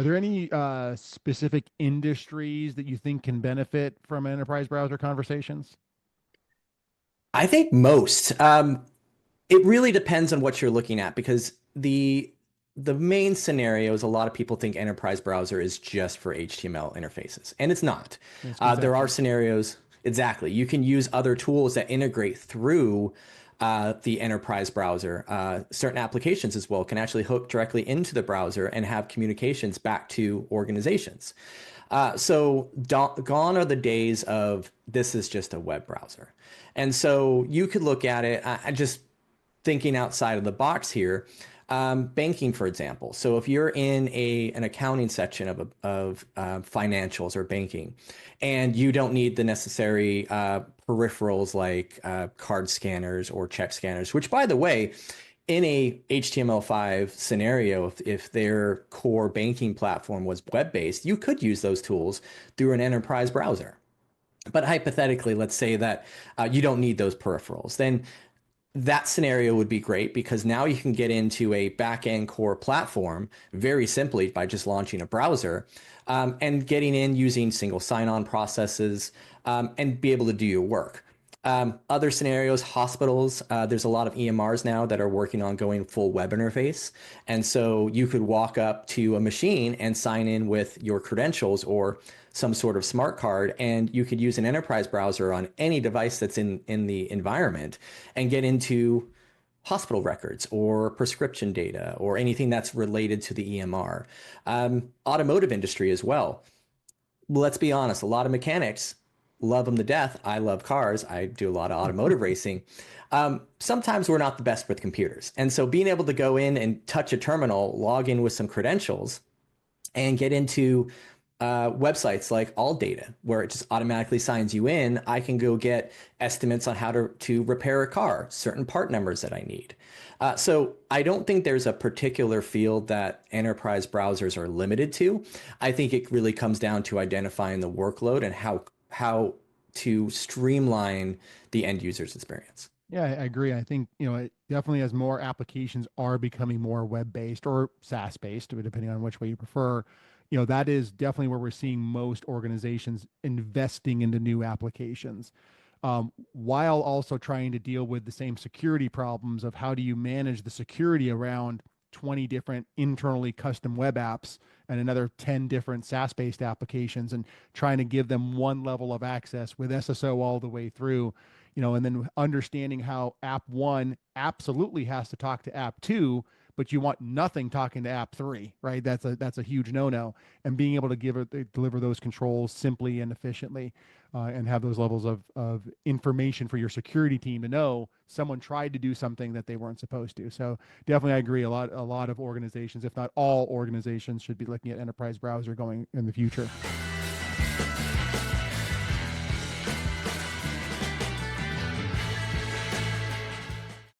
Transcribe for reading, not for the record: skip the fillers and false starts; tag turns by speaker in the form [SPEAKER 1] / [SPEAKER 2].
[SPEAKER 1] Are there any specific industries that you think can benefit from enterprise browser conversations?
[SPEAKER 2] I think most. It really depends on what you're looking at because the main scenario is a lot of people think enterprise browser is just for HTML interfaces, and it's not. There are
[SPEAKER 1] Misconception.
[SPEAKER 2] scenarios, exactly. You can use other tools that integrate through the enterprise browser. Certain applications as well can actually hook directly into the browser and have communications back to organizations. Gone are the days of this is just a web browser. And so you could look at it, I just thinking outside of the box here, banking, for example. So if you're in an accounting section of financials or banking, and you don't need the necessary peripherals like card scanners or check scanners, which, by the way, in a HTML5 scenario, if their core banking platform was web-based, you could use those tools through an enterprise browser. But hypothetically, let's say that you don't need those peripherals. Then that scenario would be great because now you can get into a back-end core platform very simply by just launching a browser and getting in using single sign-on processes and be able to do your work. Other scenarios, hospitals, there's a lot of EMRs now that are working on going full web interface. And so you could walk up to a machine and sign in with your credentials or some sort of smart card, and you could use an enterprise browser on any device that's in the environment and get into hospital records or prescription data or anything that's related to the EMR. Automotive industry as well. Let's be honest, a lot of mechanics love them to death. I love cars. I do a lot of automotive racing. Sometimes we're not the best with computers. And so being able to go in and touch a terminal, log in with some credentials, and get into websites like AllData, where it just automatically signs you in. I can go get estimates on how to repair a car, certain part numbers that I need. So I don't think there's a particular field that enterprise browsers are limited to. I think it really comes down to identifying the workload and how to streamline the end user's experience.
[SPEAKER 1] Yeah, I agree. I think, it definitely as more applications are becoming more web-based or SaaS-based, depending on which way you prefer, that is definitely where we're seeing most organizations investing into new applications, while also trying to deal with the same security problems of how do you manage the security around 20 different internally custom web apps and another 10 different SaaS-based applications and trying to give them one level of access with SSO all the way through, and then understanding how app one absolutely has to talk to app two, but you want nothing talking to app three, right? That's a huge no-no. And being able to deliver those controls simply and efficiently, and have those levels of information for your security team to know someone tried to do something that they weren't supposed to. So definitely, I agree. A lot of organizations, if not all organizations, should be looking at enterprise browser going in the future.